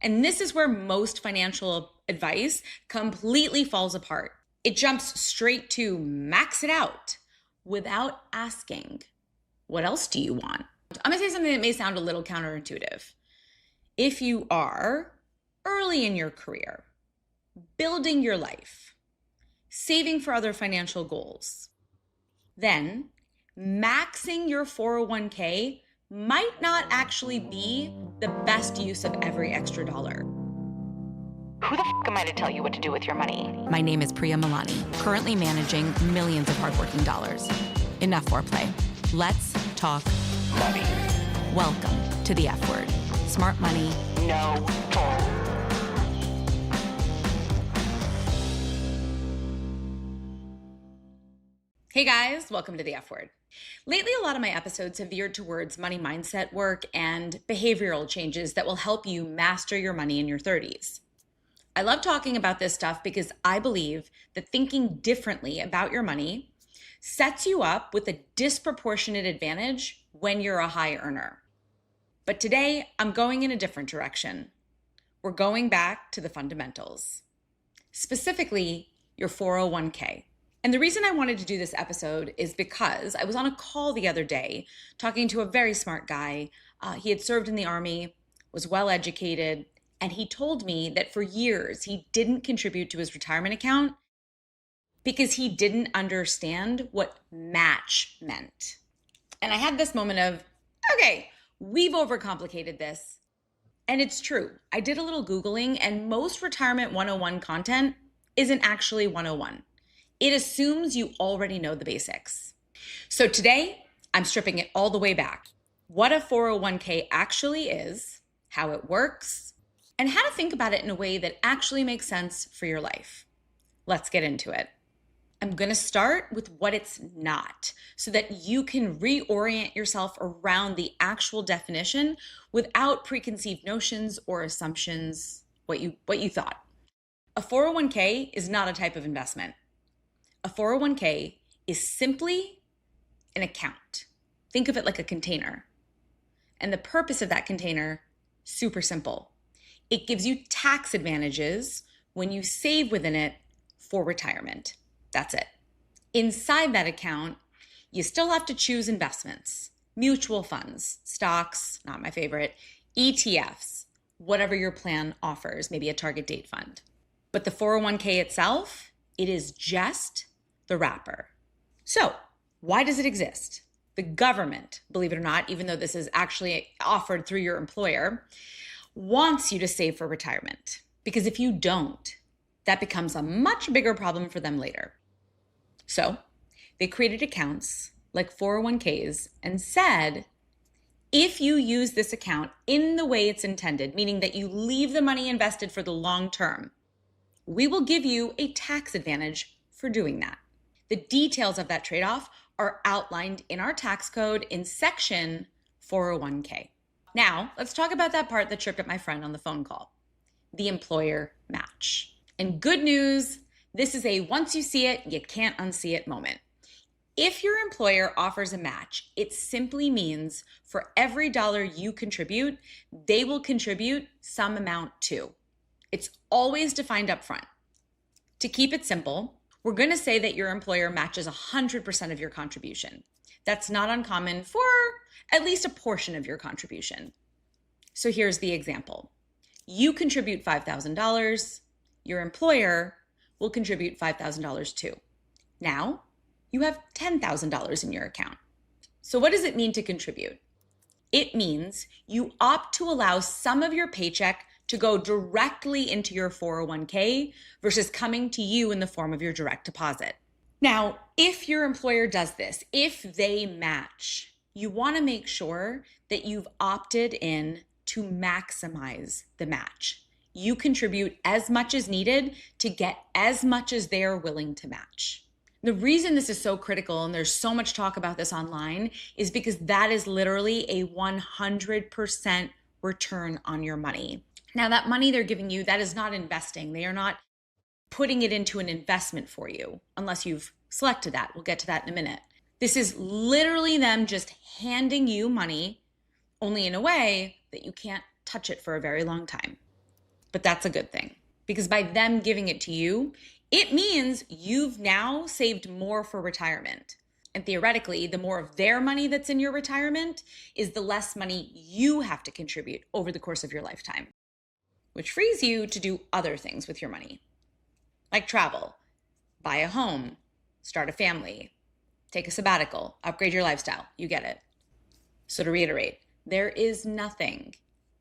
And this is where most financial advice completely falls apart. It jumps straight to max it out without asking, what else do you want? I'm gonna say something that may sound a little counterintuitive. If you are early in your career, building your life, saving for other financial goals, then maxing your 401k might not actually be the best use of every extra dollar. Who the f*** am I to tell you what to do with your money? My name is Priya, currently managing millions of hardworking dollars. Enough foreplay. Let's talk Money. Welcome to the F word. Smart money. No bull. Hey guys, welcome to the F word. Lately, a lot of my episodes have veered towards money mindset work and behavioral changes that will help you master your money in your 30s. I love talking about this stuff because I believe that thinking differently about your money sets you up with a disproportionate advantage when you're a high earner. But today, I'm going in a different direction. We're going back to the fundamentals, specifically your 401k. And the reason I wanted to do this episode is because I was on a call the other day talking to a very smart guy. He had served in the Army, was well educated, and he told me that for years he didn't contribute to his retirement account because he didn't understand what match meant. And I had this moment of, okay, we've overcomplicated this. And it's true. I did a little Googling, and most Retirement 101 content isn't actually 101. It assumes you already know the basics. So today, I'm stripping it all the way back. What a 401k actually is, how it works, and how to think about it in a way that actually makes sense for your life. Let's get into it. I'm going to start with what it's not so that you can reorient yourself around the actual definition without preconceived notions or assumptions, what you thought. A 401k is not a type of investment. A 401k is simply an account. Think of it like a container. And the purpose of that container, super simple. It gives you tax advantages when you save within it for retirement. That's it. Inside that account, you still have to choose investments, mutual funds, stocks, not my favorite, ETFs, whatever your plan offers, maybe a target date fund. But the 401k itself, it is just the wrapper. So why does it exist? The government, believe it or not, even though this is actually offered through your employer, wants you to save for retirement. Because if you don't, that becomes a much bigger problem for them later. So they created accounts like 401ks and said, if you use this account in the way it's intended, meaning that you leave the money invested for the long term, we will give you a tax advantage for doing that. The details of that trade-off are outlined in our tax code in section 401k. Now, let's talk about that part that tripped up my friend on the phone call, the employer match. And good news, this is a once you see it, you can't unsee it moment. If your employer offers a match, it simply means for every dollar you contribute, they will contribute some amount too. It's always defined up front. To keep it simple, we're going to say that your employer matches 100% of your contribution. That's not uncommon for at least a portion of your contribution. So here's the example. You contribute $5,000. Your employer will contribute $5,000 too. Now, you have $10,000 in your account. So what does it mean to contribute? It means you opt to allow some of your paycheck to go directly into your 401k versus coming to you in the form of your direct deposit. Now, if your employer does this, if they match, you want to make sure that you've opted in to maximize the match. You contribute as much as needed to get as much as they're willing to match. The reason this is so critical, and there's so much talk about this online, is because that is literally a 100% return on your money. Now, that money they're giving you, that is not investing. They are not putting it into an investment for you, unless you've selected that. We'll get to that in a minute. This is literally them just handing you money, only in a way that you can't touch it for a very long time. But that's a good thing, because by them giving it to you, it means you've now saved more for retirement. And theoretically, the more of their money that's in your retirement is the less money you have to contribute over the course of your lifetime, which frees you to do other things with your money, like travel, buy a home, start a family, take a sabbatical, upgrade your lifestyle. You get it. So to reiterate, there is nothing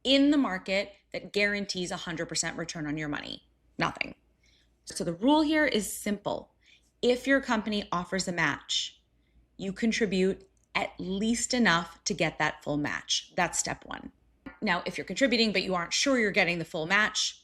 in the market that guarantees 100% return on your money. Nothing. So the rule here is simple. If your company offers a match, you contribute at least enough to get that full match. That's step one. Now, if you're contributing but you aren't sure you're getting the full match,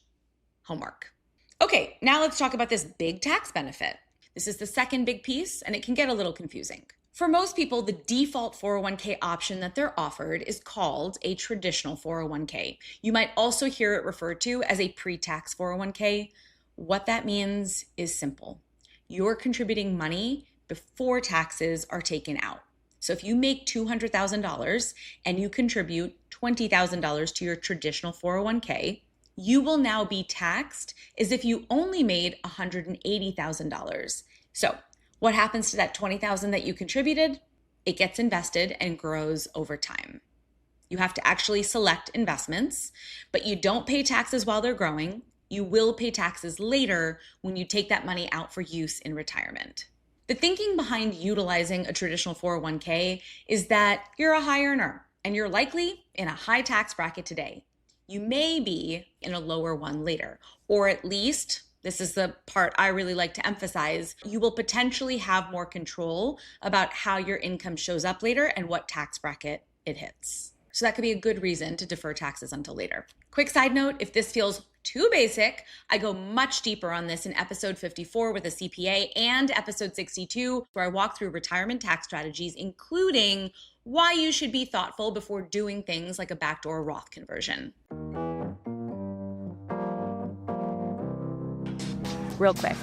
homework. Okay, now let's talk about this big tax benefit. This is the second big piece, and it can get a little confusing. For most people, the default 401k option that they're offered is called a traditional 401k. You might also hear it referred to as a pre-tax 401k. What that means is simple. You're contributing money before taxes are taken out. So if you make $200,000 and you contribute $20,000 to your traditional 401k, you will now be taxed as if you only made $180,000. So what happens to that $20,000 that you contributed? It gets invested and grows over time. You have to actually select investments, but you don't pay taxes while they're growing. You will pay taxes later when you take that money out for use in retirement. The thinking behind utilizing a traditional 401k is that you're a high earner and you're likely in a high tax bracket today. You may be in a lower one later, or at least, this is the part I really like to emphasize, you will potentially have more control about how your income shows up later and what tax bracket it hits. So that could be a good reason to defer taxes until later. Quick side note, if this feels too basic, I go much deeper on this in episode 54 with a CPA and episode 62, where I walk through retirement tax strategies, including why you should be thoughtful before doing things like a backdoor Roth conversion. Real quick,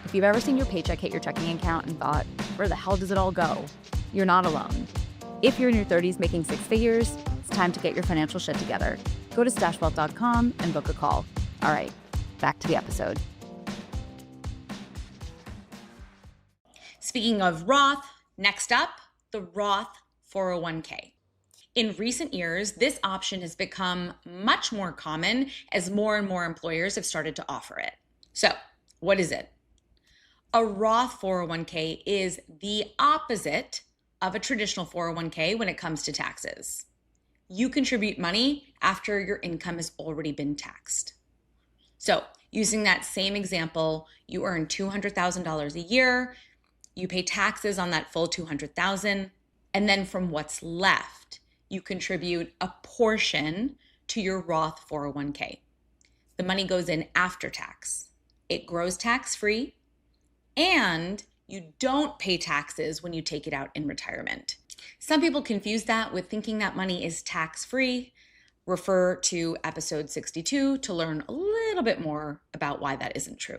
if you've ever seen your paycheck hit your checking account and thought, where the hell does it all go? You're not alone. If you're in your 30s making six figures, it's time to get your financial shit together. Go to stashwealth.com and book a call. All right, back to the episode. Speaking of Roth, next up, the Roth 401k. In recent years, this option has become much more common as more and more employers have started to offer it. So, what is it? A Roth 401k is the opposite of a traditional 401k when it comes to taxes. You contribute money after your income has already been taxed. So, using that same example, you earn $200,000 a year, you pay taxes on that full $200,000, and then from what's left, you contribute a portion to your Roth 401k. The money goes in after tax. It grows tax-free, and you don't pay taxes when you take it out in retirement. Some people confuse that with thinking that money is tax-free. Refer to episode 62 to learn a little bit more about why that isn't true.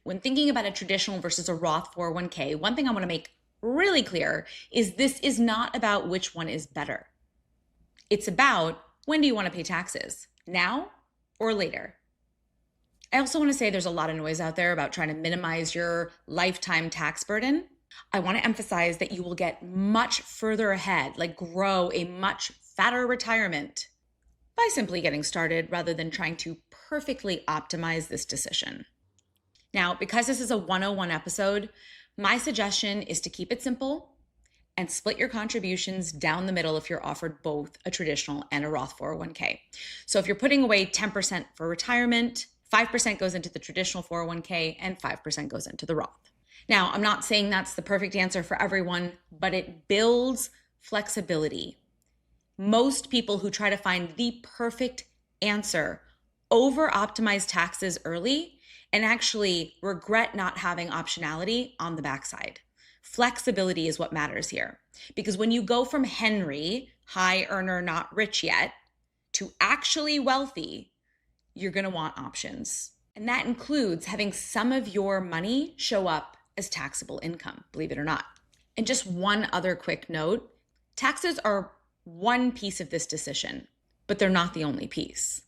When thinking about a traditional versus a Roth 401k, one thing I want to make really clear is this is not about which one is better. It's about, when do you want to pay taxes? Now or later? I also want to say there's a lot of noise out there about trying to minimize your lifetime tax burden. I want to emphasize that you will get much further ahead, like grow a much fatter retirement, by simply getting started rather than trying to perfectly optimize this decision. Now, because this is a 101 episode, my suggestion is to keep it simple and split your contributions down the middle if you're offered both a traditional and a Roth 401k. So if you're putting away 10% for retirement, 5% goes into the traditional 401k and 5% goes into the Roth. Now, I'm not saying that's the perfect answer for everyone, but it builds flexibility. Most people who try to find the perfect answer over-optimize taxes early and actually regret not having optionality on the backside. Flexibility is what matters here. Because when you go from Henry, high earner, not rich yet, to actually wealthy, you're going to want options. And that includes having some of your money show up as taxable income, believe it or not. And just one other quick note, taxes are one piece of this decision, but they're not the only piece.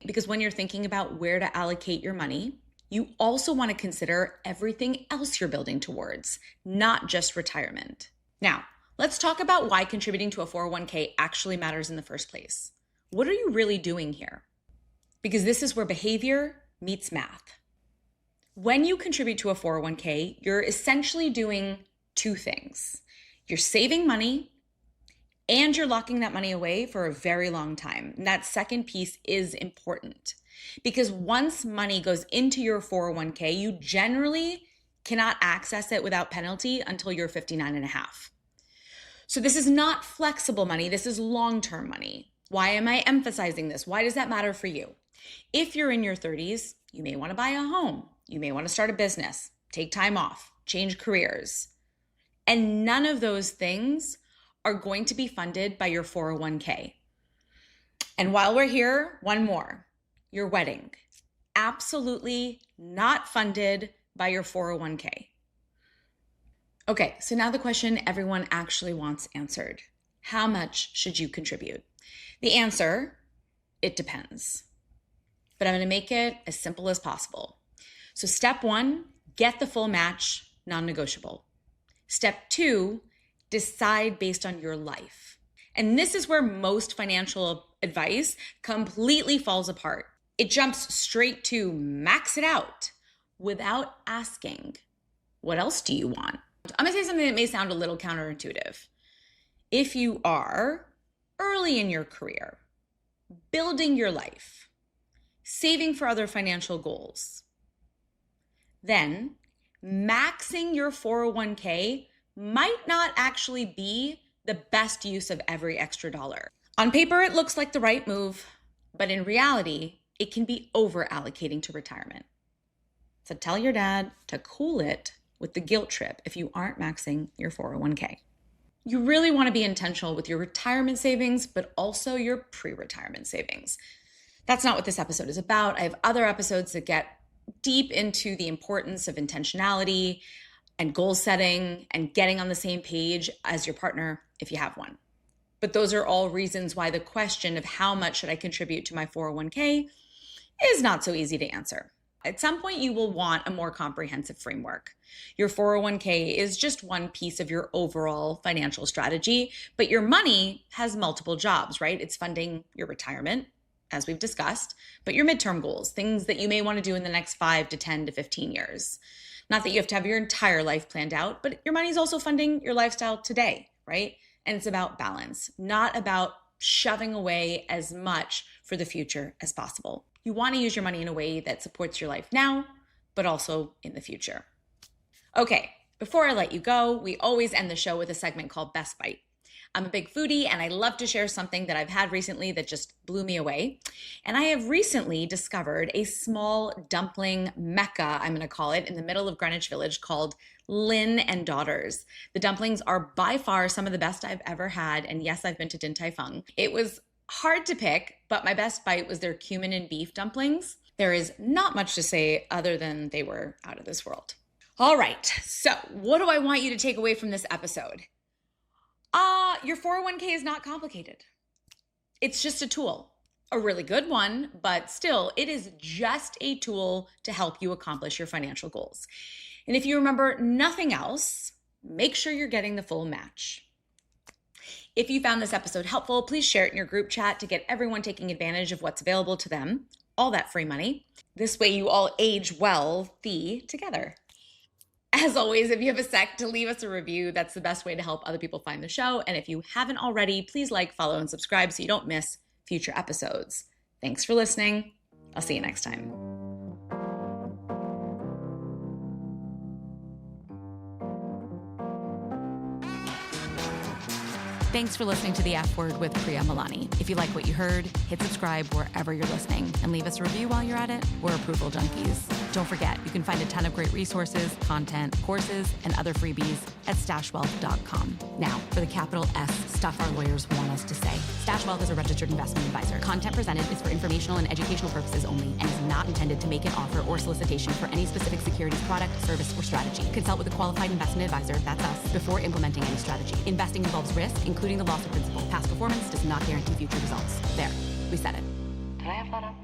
Because when you're thinking about where to allocate your money, you also want to consider everything else you're building towards, not just retirement. Now, let's talk about why contributing to a 401k actually matters in the first place. What are you really doing here? Because this is where behavior meets math. When you contribute to a 401k, you're essentially doing two things. You're saving money and you're locking that money away for a very long time. And that second piece is important because once money goes into your 401k, you generally cannot access it without penalty until you're 59 and a half. So this is not flexible money. This is long-term money. Why am I emphasizing this? Why does that matter for you? If you're in your 30s, you may want to buy a home. You may want to start a business, take time off, change careers. And none of those things are going to be funded by your 401k. And while we're here, one more, your wedding. Absolutely not funded by your 401k. Okay, so now the question everyone actually wants answered. How much should you contribute? The answer, it depends. But I'm going to make it as simple as possible. So step 1, get the full match, non-negotiable. Step 2, decide based on your life. And this is where most financial advice completely falls apart. It jumps straight to max it out without asking, what else do you want? I'm going to say something that may sound a little counterintuitive. If you are early in your career, building your life, saving for other financial goals, then maxing your 401k might not actually be the best use of every extra dollar. On paper, it looks like the right move, but in reality, it can be over-allocating to retirement. So tell your dad to cool it with the guilt trip if you aren't maxing your 401k. You really want to be intentional with your retirement savings, but also your pre-retirement savings. That's not what this episode is about. I have other episodes that get deep into the importance of intentionality and goal setting and getting on the same page as your partner if you have one. But those are all reasons why the question of how much should I contribute to my 401k is not so easy to answer. At some point, you will want a more comprehensive framework. Your 401k is just one piece of your overall financial strategy, but your money has multiple jobs, right? It's funding your retirement, as we've discussed, but your midterm goals, things that you may want to do in the next 5 to 10 to 15 years. Not that you have to have your entire life planned out, but your money is also funding your lifestyle today, right? And it's about balance, not about shoving away as much for the future as possible. You want to use your money in a way that supports your life now, but also in the future. Okay, before I let you go, we always end the show with a segment called Best Bite. I'm a big foodie and I love to share something that I've had recently that just blew me away. And I have recently discovered a small dumpling mecca, I'm going to call it, in the middle of Greenwich Village called Lin and Daughters. The dumplings are by far some of the best I've ever had. And yes, I've been to Din Tai Fung. It was hard to pick, but my best bite was their cumin and beef dumplings. There is not much to say other than they were out of this world. All right, so what do I want you to take away from this episode? Your 401k is not complicated. It's just a tool, a really good one, but still, it is just a tool to help you accomplish your financial goals. And if you remember nothing else, make sure you're getting the full match. If you found this episode helpful, please share it in your group chat to get everyone taking advantage of what's available to them, all that free money. This way you all age wealthy together. As always, if you have a sec to leave us a review, that's the best way to help other people find the show. And if you haven't already, please like, follow, and subscribe so you don't miss future episodes. Thanks for listening. I'll see you next time. Thanks for listening to The F Word with Priya Milani. If you like what you heard, hit subscribe wherever you're listening and leave us a review while you're at it. We're approval junkies. Don't forget, you can find a ton of great resources, content, courses, and other freebies at stashwealth.com. Now, for the capital S stuff our lawyers want us to say. Stash Wealth is a registered investment advisor. Content presented is for informational and educational purposes only and is not intended to make an offer or solicitation for any specific securities, product, service, or strategy. Consult with a qualified investment advisor, that's us, before implementing any strategy. Investing involves risk, including the loss of principal. Past performance does not guarantee future results. There, we said it. Did I have that up?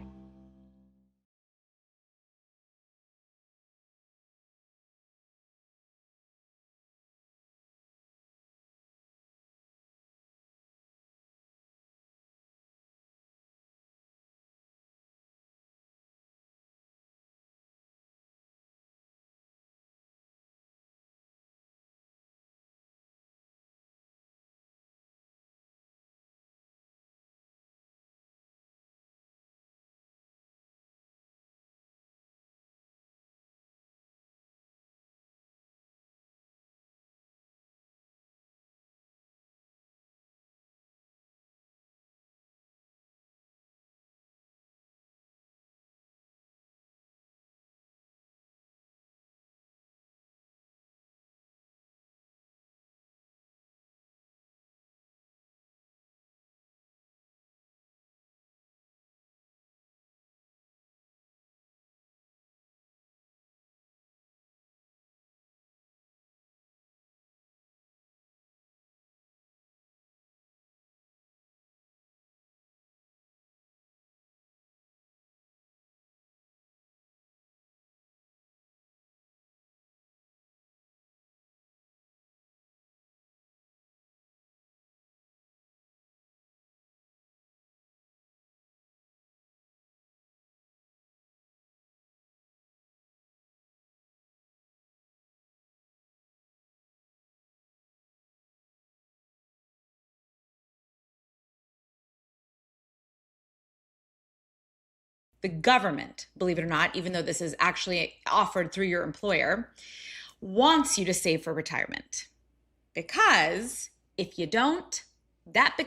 the government, believe it or not, even though this is actually offered through your employer, wants you to save for retirement. Because if you don't, that